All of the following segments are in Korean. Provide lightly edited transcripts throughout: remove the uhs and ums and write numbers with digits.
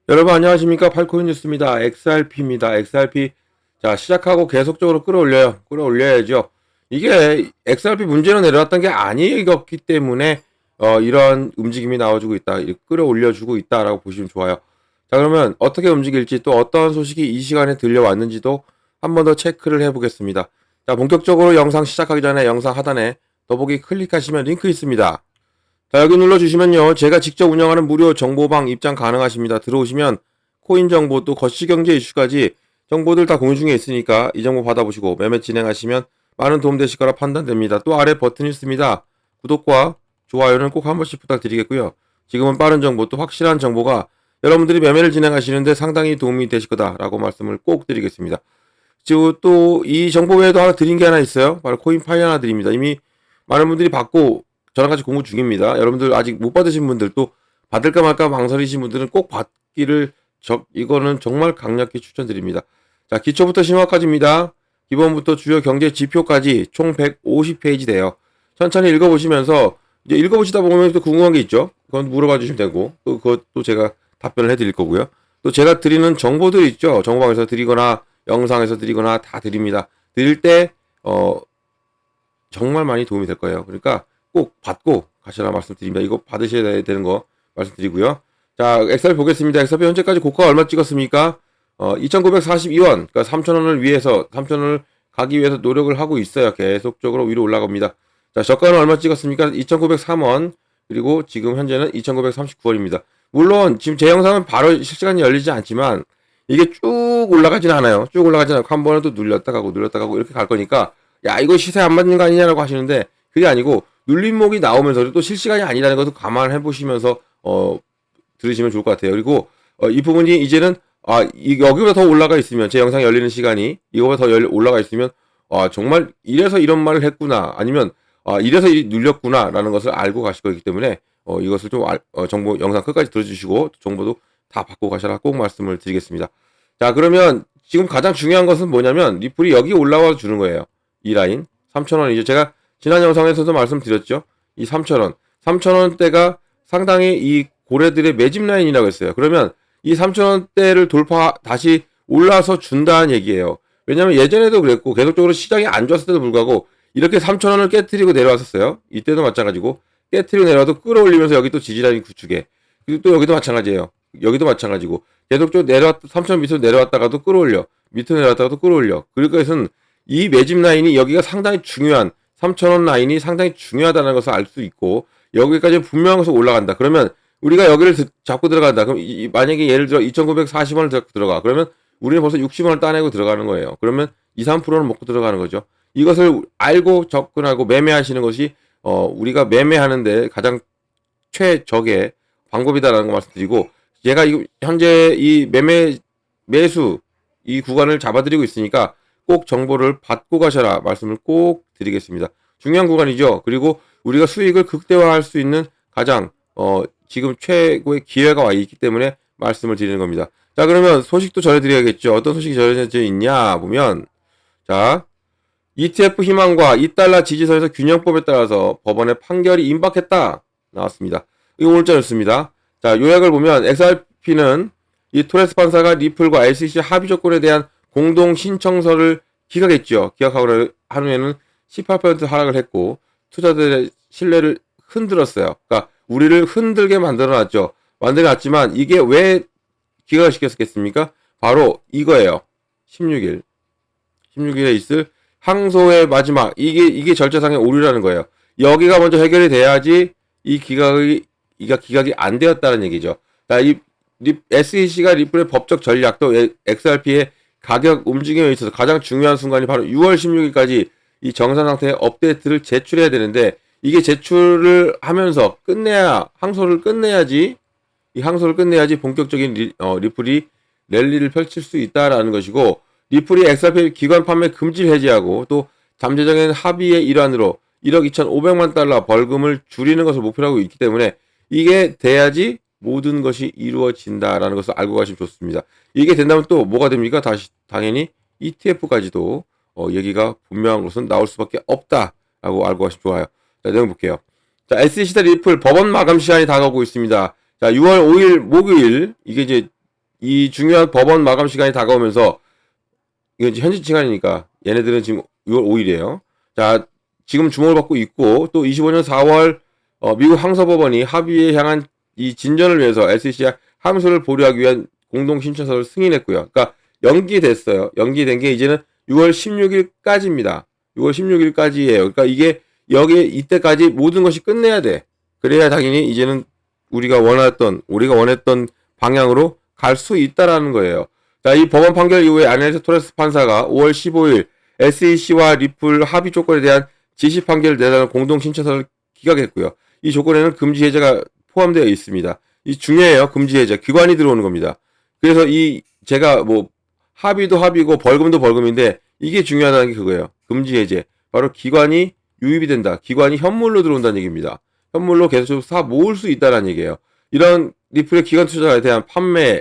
여러분 안녕하십니까. 팔코인 뉴스입니다. XRP입니다. XRP 자 시작하고 계속적으로 끌어올려야죠. 이게 XRP 문제로 내려왔던 게 아니었기 때문에 이런 움직임이 나와주고 있다, 끌어올려주고 있다라고 보시면 좋아요. 자 그러면 어떻게 움직일지, 또 어떤 소식이 이 시간에 들려왔는지도 한 번 더 체크를 해보겠습니다. 자 본격적으로 영상 시작하기 전에 영상 하단에 더보기 클릭하시면 링크 있습니다. 자 여기 눌러주시면요, 제가 직접 운영하는 무료 정보방 입장 가능하십니다. 들어오시면 코인 정보, 또 거시경제 이슈까지 정보들 다 공유 중에 있으니까 이 정보 받아보시고 매매 진행하시면 많은 도움 되실 거라 판단됩니다. 또 아래 버튼이 있습니다. 구독과 좋아요는 꼭 한 번씩 부탁드리겠고요. 지금은 빠른 정보, 또 확실한 정보가 여러분들이 매매를 진행하시는데 상당히 도움이 되실 거다라고 말씀을 꼭 드리겠습니다. 그리고 또 이 정보 외에도 하나 드린 게 하나 있어요. 바로 코인파이 하나 드립니다. 이미 많은 분들이 받고 저랑 같이 공부 중입니다. 여러분들 아직 못 받으신 분들, 또 받을까 말까 망설이신 분들은 꼭 받기를, 이거는 정말 강력히 추천드립니다. 자, 기초부터 심화까지입니다. 기본부터 주요 경제 지표까지 총 150페이지 돼요. 천천히 읽어보시면서, 이제 읽어보시다 보면 또 궁금한 게 있죠. 그건 물어봐 주시면 되고, 또 그것도 제가 답변을 해드릴 거고요. 또 제가 드리는 정보들 있죠. 정보방에서 드리거나 영상에서 드리거나 다 드립니다. 드릴 때 정말 많이 도움이 될 거예요. 그러니까 꼭 받고 가시라 말씀드립니다. 이거 받으셔야 되는 거 말씀드리고요. 자, XRP 보겠습니다. XRP 현재까지 고가 얼마 찍었습니까? 2,942원, 그러니까 3,000원을 위해서, 3,000원을 가기 위해서 노력을 하고 있어요. 계속적으로 위로 올라갑니다. 자, 저가는 얼마 찍었습니까? 2,903원, 그리고 지금 현재는 2,939원입니다. 물론 지금 제 영상은 바로 실시간이 열리지 않지만 이게 쭉 올라가진 않아요. 쭉 올라가진 않고 한 번에 또 눌렸다 가고 이렇게 갈 거니까, 야 이거 시세 안 맞는 거 아니냐라고 하시는데, 그게 아니고 눌림목이 나오면서 또 실시간이 아니라는 것도 감안해 보시면서 들으시면 좋을 것 같아요. 그리고 이 부분이 이제는 여기보다 더 올라가 있으면, 제 영상이 열리는 시간이 이거보다 더 올라가 있으면 정말 이래서 이런 말을 했구나, 아니면 이래서 눌렸구나 라는 것을 알고 가실 거기 때문에 이것을 좀 정보 영상 끝까지 들어주시고 정보도 다 받고 가셔라 꼭 말씀을 드리겠습니다. 자 그러면 지금 가장 중요한 것은 뭐냐면, 리플이 여기 올라와 주는 거예요. 이 라인 3,000원이죠. 제가 지난 영상에서도 말씀드렸죠. 이 3,000원, 3,000원대가 상당히 이 고래들의 매집 라인이라고 했어요. 그러면 이 3,000원대를 다시 올라서 준다는 얘기예요. 왜냐면 예전에도 그랬고 계속적으로 시장이 안 좋았을 때도 불구하고 이렇게 3,000원을 깨트리고 내려왔었어요. 이때도 마찬가지고 깨트리고 내려와도 끌어올리면서 여기 또 지지라인 구축에, 그리고 또 여기도 마찬가지예요. 여기도 마찬가지고 계속적으로 3,000원 밑으로 내려왔다가도 끌어올려, 밑으로 내려왔다가도 끌어올려. 그러니까 이것은 이 매집 라인이 여기가 상당히 중요한, 3,000원 라인이 상당히 중요하다는 것을 알 수 있고, 여기까지 분명한 것을 올라간다. 그러면 우리가 여기를 잡고 들어간다. 그럼 만약에 예를 들어 2,940원을 잡고 들어가. 그러면 우리는 벌써 60원을 따내고 들어가는 거예요. 그러면 2, 3%는 먹고 들어가는 거죠. 이것을 알고 접근하고 매매하시는 것이 우리가 매매하는데 가장 최적의 방법이다라는 거 말씀드리고, 제가 현재 이 매수 이 구간을 잡아드리고 있으니까 꼭 정보를 받고 가셔라 말씀을 꼭 드리겠습니다. 중요한 구간이죠. 그리고 우리가 수익을 극대화할 수 있는 가장 지금 최고의 기회가 와 있기 때문에 말씀을 드리는 겁니다. 자 그러면 소식도 전해드려야겠죠. 어떤 소식이 전해져 있냐 보면, 자 ETF 희망과 2달러 지지선에서 균형법에 따라서 법원의 판결이 임박했다 나왔습니다. 이거 오늘자였습니다. 자 요약을 보면, XRP는 이 토레스 판사가 리플과 SEC 합의 조건에 대한 공동 신청서를 기각했죠. 기각하고 한 후에는 18% 하락을 했고 투자들의 신뢰를 흔들었어요. 그러니까 우리를 흔들게 만들어놨지만 이게 왜 기각을 시켰겠습니까? 바로 이거예요. 16일에 있을 항소의 마지막, 이게 절차상의 오류라는 거예요. 여기가 먼저 해결이 돼야지 이 기각이 안 되었다는 얘기죠. SEC가 리플의 법적 전략, 또 XRP의 가격 움직임에 있어서 가장 중요한 순간이 바로 6월 16일까지 이 정상 상태의 업데이트를 제출해야 되는데, 이게 제출을 하면서 항소를 끝내야지 본격적인 리플이 랠리를 펼칠 수 있다라는 것이고, 리플이 XRP 기관 판매 금지를 해제하고 또 잠재적인 합의의 일환으로 1억 2,500만 달러 벌금을 줄이는 것을 목표로 하고 있기 때문에 이게 돼야지 모든 것이 이루어진다라는 것을 알고 가시면 좋습니다. 이게 된다면 또 뭐가 됩니까? 당연히 ETF까지도 얘기가 분명한 것은 나올 수밖에 없다라고 알고 가시면 좋아요. 자, 내용 볼게요. 자, SEC와 리플 법원 마감 시간이 다가오고 있습니다. 자, 6월 5일 목요일, 이게 이제 이 중요한 법원 마감 시간이 다가오면서, 이건 이제 현지 시간이니까, 얘네들은 지금 6월 5일이에요. 자, 지금 주목을 받고 있고, 또 25년 4월, 미국 항소법원이 합의에 향한 이 진전을 위해서 SEC와 함수를 보류하기 위한 공동신청서를 승인했고요. 그러니까 연기됐어요. 연기된 게 이제는 6월 16일까지입니다. 6월 16일까지예요. 그러니까 이게 여기에 이때까지 모든 것이 끝내야 돼. 그래야 당연히 이제는 우리가 원했던 방향으로 갈 수 있다라는 거예요. 자, 이 법원 판결 이후에 아넬레스 토레스 판사가 5월 15일 SEC와 리플 합의 조건에 대한 지시 판결을 내다는 공동 신청서를 기각했고요. 이 조건에는 금지 해제가 포함되어 있습니다. 이 중요해요. 금지 해제. 기관이 들어오는 겁니다. 그래서 제가 합의도 합의고 벌금도 벌금인데 이게 중요하다는 게 그거예요. 금지 해제. 바로 기관이 유입이 된다. 기관이 현물로 들어온다는 얘기입니다. 현물로 계속 사 모을 수 있다는 얘기예요. 이런 리플의 기관 투자에 대한 판매,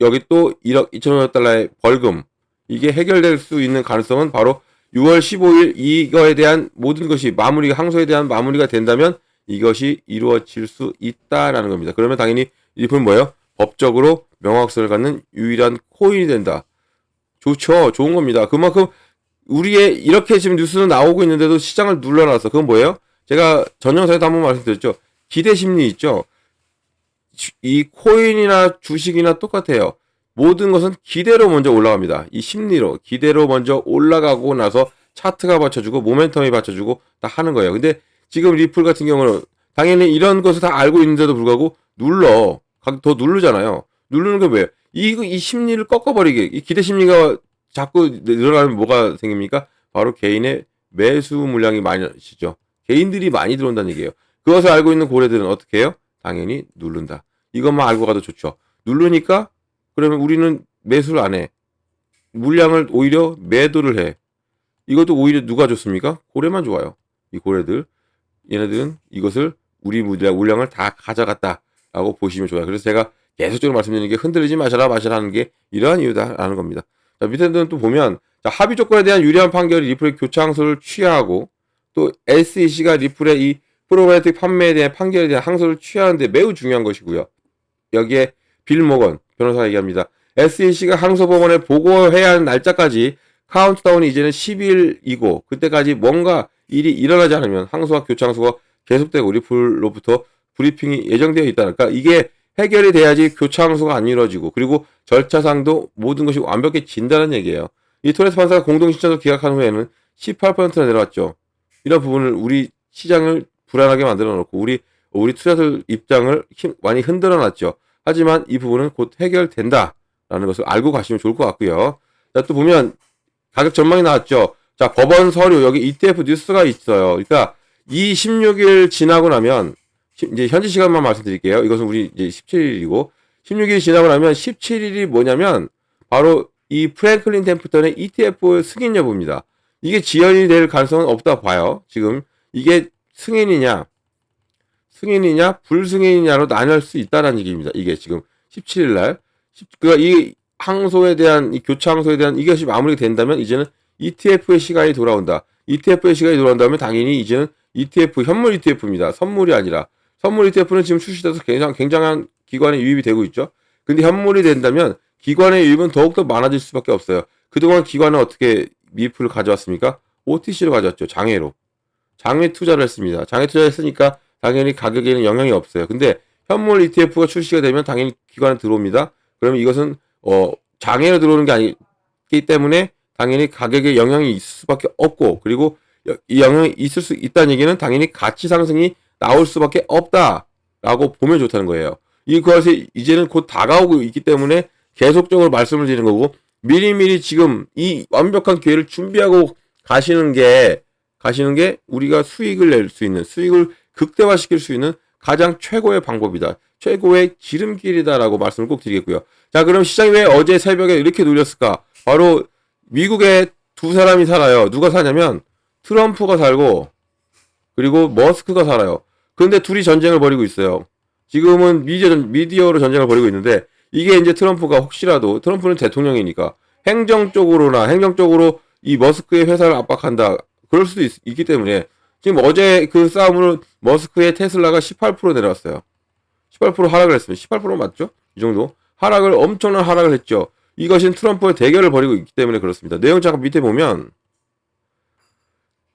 여기 또 1억 2천억 달러의 벌금, 이게 해결될 수 있는 가능성은 바로 6월 15일 이거에 대한 모든 것이 항소에 대한 마무리가 된다면 이것이 이루어질 수 있다라는 겁니다. 그러면 당연히 리플은 뭐예요? 법적으로 명확성을 갖는 유일한 코인이 된다. 좋죠. 좋은 겁니다. 그만큼 우리의 이렇게 지금 뉴스는 나오고 있는데도 시장을 눌러놨어. 그건 뭐예요? 제가 전 영상에도 한번 말씀드렸죠. 기대 심리 있죠. 이 코인이나 주식이나 똑같아요. 모든 것은 기대로 먼저 올라갑니다. 이 심리로 기대로 먼저 올라가고 나서 차트가 받쳐주고 모멘텀이 받쳐주고 다 하는 거예요. 근데 지금 리플 같은 경우는 당연히 이런 것을 다 알고 있는데도 불구하고 더 누르잖아요. 누르는 게 뭐예요? 이 심리를 꺾어버리게, 이 기대 심리가 자꾸 늘어나면 뭐가 생깁니까? 바로 개인의 매수 물량이 많아지죠. 개인들이 많이 들어온다는 얘기예요. 그것을 알고 있는 고래들은 어떻게 해요? 당연히 누른다. 이것만 알고 가도 좋죠. 누르니까 그러면 우리는 매수를 안 해. 물량을 오히려 매도를 해. 이것도 오히려 누가 좋습니까? 고래만 좋아요. 이 고래들. 얘네들은 이것을 우리 물량을 다 가져갔다라고 보시면 좋아요. 그래서 제가 계속적으로 말씀드리는 게 흔들리지 마셔라 하는 게 이러한 이유다라는 겁니다. 자, 밑에는 또 보면 합의 조건에 대한 유리한 판결이 리플의 교체 항소를 취하하고 또 SEC가 리플의 이 프로바이오틱 판매에 대한 판결에 대한 항소를 취하는데 매우 중요한 것이고요. 여기에 빌 모건 변호사가 얘기합니다. SEC가 항소법원에 보고해야 하는 날짜까지 카운트다운이 이제는 10일이고 그때까지 뭔가 일이 일어나지 않으면 항소와 교체 항소가 계속되고 리플로부터 브리핑이 예정되어 있다. 그러니까 이게 해결이 돼야지 교체 항소가 안 이루어지고 그리고 절차상도 모든 것이 완벽해진다는 얘기예요. 이 토레스 판사가 공동신청서 기각한 후에는 18%나 내려왔죠. 이런 부분을 우리 시장을 불안하게 만들어 놓고 우리 투자들 입장을 많이 흔들어 놨죠. 하지만 이 부분은 곧 해결된다라는 것을 알고 가시면 좋을 것 같고요. 자, 또 보면 가격 전망이 나왔죠. 자, 법원 서류 여기 ETF 뉴스가 있어요. 그러니까 이 16일 지나고 나면 이제 현지 시간만 말씀드릴게요. 이것은 우리 이제 17일이고 16일 지나고 나면 17일이 뭐냐면 바로 이 프랭클린 템플턴의 ETF 승인 여부입니다. 이게 지연이 될 가능성은 없다 봐요. 지금 이게 승인이냐 불승인이냐로 나뉠 수 있다는 얘기입니다. 이게 지금 17일 날 그러니까 이 항소에 대한 이 교체 항소에 대한 이것이 마무리가 된다면 이제는 ETF의 시간이 돌아온다. ETF의 시간이 돌아온다면 당연히 이제는 ETF 현물 ETF입니다. 선물이 아니라 선물 ETF는 지금 출시돼서 굉장한 기관에 유입이 되고 있죠. 근데 현물이 된다면 기관의 유입은 더욱더 많아질 수밖에 없어요. 그동안 기관은 어떻게 미프를 가져왔습니까? OTC로 가져왔죠. 장외로. 장외 투자를 했습니다. 장외 투자를 했으니까 당연히 가격에는 영향이 없어요. 근데 현물 ETF가 출시가 되면 당연히 기관에 들어옵니다. 그러면 이것은 장외로 들어오는 게 아니기 때문에 당연히 가격에 영향이 있을 수밖에 없고 그리고 이 영향이 있을 수 있다는 얘기는 당연히 가치 상승이 나올 수밖에 없다라고 보면 좋다는 거예요. 그것이 이제는 곧 다가오고 있기 때문에 계속적으로 말씀을 드리는 거고 미리미리 지금 이 완벽한 기회를 준비하고 가시는 게 우리가 수익을 낼 수 있는 수익을 극대화시킬 수 있는 가장 최고의 방법이다. 최고의 지름길이다라고 말씀을 꼭 드리겠고요. 자, 그럼 시장이 왜 어제 새벽에 이렇게 눌렸을까? 바로 미국에 두 사람이 살아요. 누가 사냐면 트럼프가 살고 그리고 머스크가 살아요. 그런데 둘이 전쟁을 벌이고 있어요. 지금은 미디어로 전쟁을 벌이고 있는데 이게 이제 트럼프가 혹시라도 트럼프는 대통령이니까 행정적으로 이 머스크의 회사를 압박한다. 그럴 수도 있기 때문에 지금 어제 그 싸움으로 머스크의 테슬라가 18% 내려왔어요. 18% 하락을 했습니다. 18% 맞죠? 이 정도. 엄청난 하락을 했죠. 이것은 트럼프의 대결을 벌이고 있기 때문에 그렇습니다. 내용 잠깐 밑에 보면,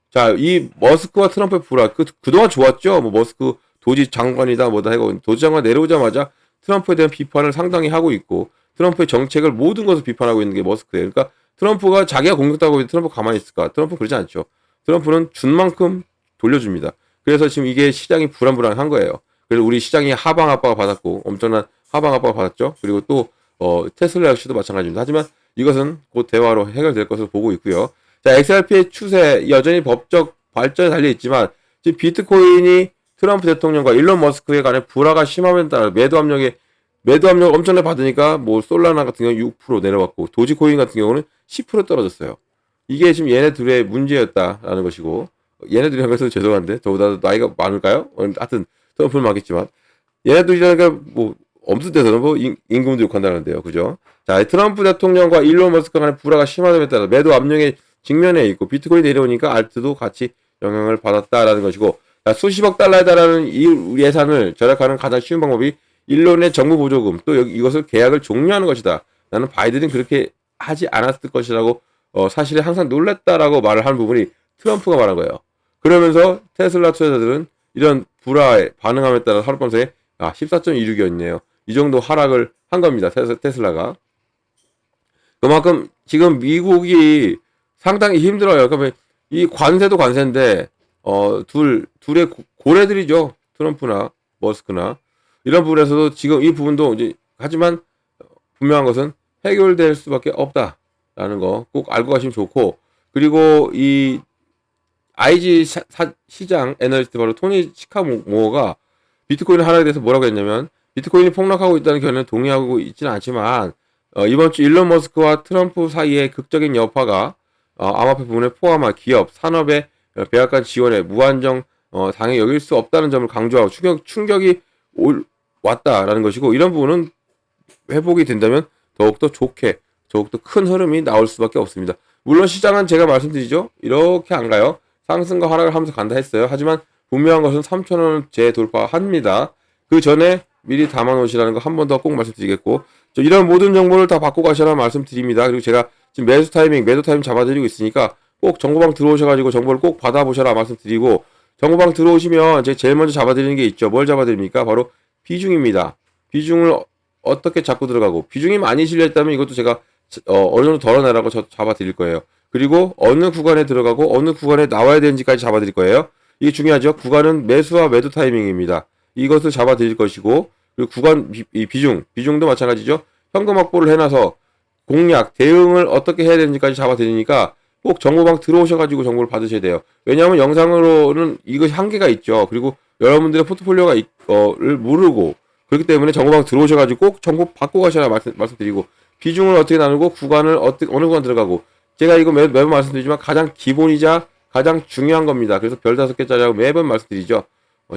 자, 이 머스크와 트럼프의 불화, 그동안 좋았죠? 뭐, 머스크 도지 장관이다, 뭐다 해고, 도지 장관 내려오자마자 트럼프에 대한 비판을 상당히 하고 있고, 트럼프의 정책을 모든 것을 비판하고 있는 게 머스크예요. 그러니까 트럼프가 자기가 공격하고 있는데 트럼프 가만히 있을까? 트럼프는 그러지 않죠. 트럼프는 준 만큼 돌려줍니다. 그래서 지금 이게 시장이 불안불안한 거예요. 그래서 우리 시장이 하방 압박을 받았고, 엄청난 하방 압박을 받았죠. 그리고 또, 테슬라 역시도 마찬가지입니다. 하지만 이것은 곧 대화로 해결될 것으로 보고 있고요. 자, XRP의 추세, 여전히 법적 발전에 달려있지만, 지금 비트코인이 트럼프 대통령과 일론 머스크에 간에 불화가 심하면 따라 매도 압력을 엄청나게 받으니까, 뭐, 솔라나 같은 경우는 6% 내려왔고, 도지코인 같은 경우는 10% 떨어졌어요. 이게 지금 얘네 둘의 문제였다라는 것이고, 얘네들이라고 해서 죄송한데, 저보다 나이가 많을까요? 하여튼, 트럼프는 많겠지만, 얘네들이라니까, 뭐, 엄수대서는 뭐, 임금도 욕한다는데요. 그죠? 자, 트럼프 대통령과 일론 머스크 간의 불화가 심화됨에 따라 매도 압력의 직면에 있고, 비트코인이 내려오니까 알트도 같이 영향을 받았다라는 것이고, 자, 수십억 달러에 달하는 이 예산을 절약하는 가장 쉬운 방법이 일론의 정부 보조금, 또 이것을 계약을 종료하는 것이다. 나는 바이든이 그렇게 하지 않았을 것이라고, 사실에 항상 놀랬다라고 말을 한 부분이 트럼프가 말한 거예요. 그러면서 테슬라 투자자들은 이런 불화에 반응함에 따라 하룻밤 새에 14.26이었네요. 이 정도 하락을 한 겁니다. 테슬라가. 그만큼 지금 미국이 상당히 힘들어요. 그러니까 이 관세도 관세인데 둘의 고래들이죠. 트럼프나 머스크나 이런 부분에서도 지금 이 부분도 이제 하지만 분명한 것은 해결될 수밖에 없다라는 거 꼭 알고 가시면 좋고, 그리고 이 IG 시장 애널리스트 바로 토니 시카모가 비트코인 하락에 대해서 뭐라고 했냐면, 비트코인이 폭락하고 있다는 견해는 동의하고 있지는 않지만 이번 주 일론 머스크와 트럼프 사이의 극적인 여파가 암호화폐 부분에 포함한 기업, 산업의 백악관 지원에 무한정 당연히 여길 수 없다는 점을 강조하고 충격이 왔다라는 것이고, 이런 부분은 회복이 된다면 더욱더 좋게, 더욱더 큰 흐름이 나올 수밖에 없습니다. 물론 시장은 제가 말씀드리죠. 이렇게 안 가요. 상승과 하락을 하면서 간다 했어요. 하지만 분명한 것은 3,000원을 재돌파합니다. 그 전에 미리 담아놓으시라는 거 한 번 더 꼭 말씀드리겠고, 이런 모든 정보를 다 받고 가시라는 말씀드립니다. 그리고 제가 지금 매도 타이밍 잡아드리고 있으니까 꼭 정보방 들어오셔가지고 정보를 꼭 받아보셔라 말씀드리고, 정보방 들어오시면 제가 제일 먼저 잡아드리는 게 있죠. 뭘 잡아드립니까? 바로 비중입니다. 비중을 어떻게 잡고 들어가고, 비중이 많이 실려있다면 이것도 제가 어느 정도 덜어내라고 잡아드릴 거예요. 그리고 어느 구간에 들어가고 어느 구간에 나와야 되는지까지 잡아드릴 거예요. 이게 중요하죠. 구간은 매수와 매도 타이밍입니다. 이것을 잡아드릴 것이고, 그리고 구간 비중도 마찬가지죠. 현금 확보를 해놔서 공략, 대응을 어떻게 해야 되는지까지 잡아드리니까 꼭 정보방 들어오셔가지고 정보를 받으셔야 돼요. 왜냐하면 영상으로는 이것이 한계가 있죠. 그리고 여러분들의 포트폴리오가 를 모르고, 그렇기 때문에 정보방 들어오셔가지고 꼭 정보 받고 가셔라 말씀드리고, 비중을 어떻게 나누고 구간을 어느 구간 들어가고, 제가 이거 매번 말씀드리지만 가장 기본이자 가장 중요한 겁니다. 그래서 별 5개짜리라고 매번 말씀드리죠.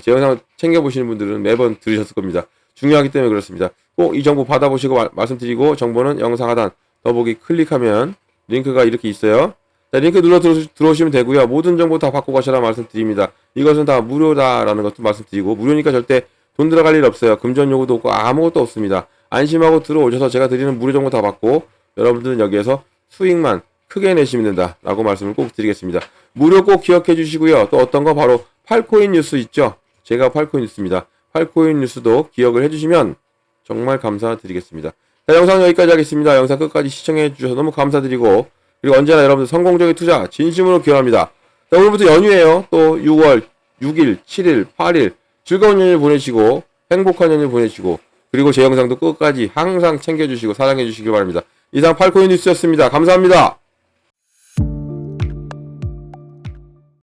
제 영상 챙겨보시는 분들은 매번 들으셨을 겁니다. 중요하기 때문에 그렇습니다. 꼭 이 정보 받아보시고 말씀드리고, 정보는 영상 하단 더보기 클릭하면 링크가 이렇게 있어요. 자, 링크 눌러 들어오시면 되고요. 모든 정보 다 받고 가셔라 말씀드립니다. 이것은 다 무료다라는 것도 말씀드리고, 무료니까 절대 돈 들어갈 일 없어요. 금전 요구도 없고 아무것도 없습니다. 안심하고 들어오셔서 제가 드리는 무료 정보 다 받고 여러분들은 여기에서 수익만 크게 내시면 된다라고 말씀을 꼭 드리겠습니다. 무료 꼭 기억해 주시고요. 또 어떤 거 바로 팔코인 뉴스 있죠. 제가 팔코인 뉴스입니다. 팔코인 뉴스도 기억을 해주시면 정말 감사드리겠습니다. 자, 영상 여기까지 하겠습니다. 영상 끝까지 시청해 주셔서 너무 감사드리고, 그리고 언제나 여러분들 성공적인 투자 진심으로 기원합니다. 자, 오늘부터 연휴예요. 또 6월 6일, 7일, 8일 즐거운 연휴 보내시고 행복한 연휴 보내시고, 그리고 제 영상도 끝까지 항상 챙겨주시고 사랑해 주시길 바랍니다. 이상 팔코인 뉴스였습니다. 감사합니다.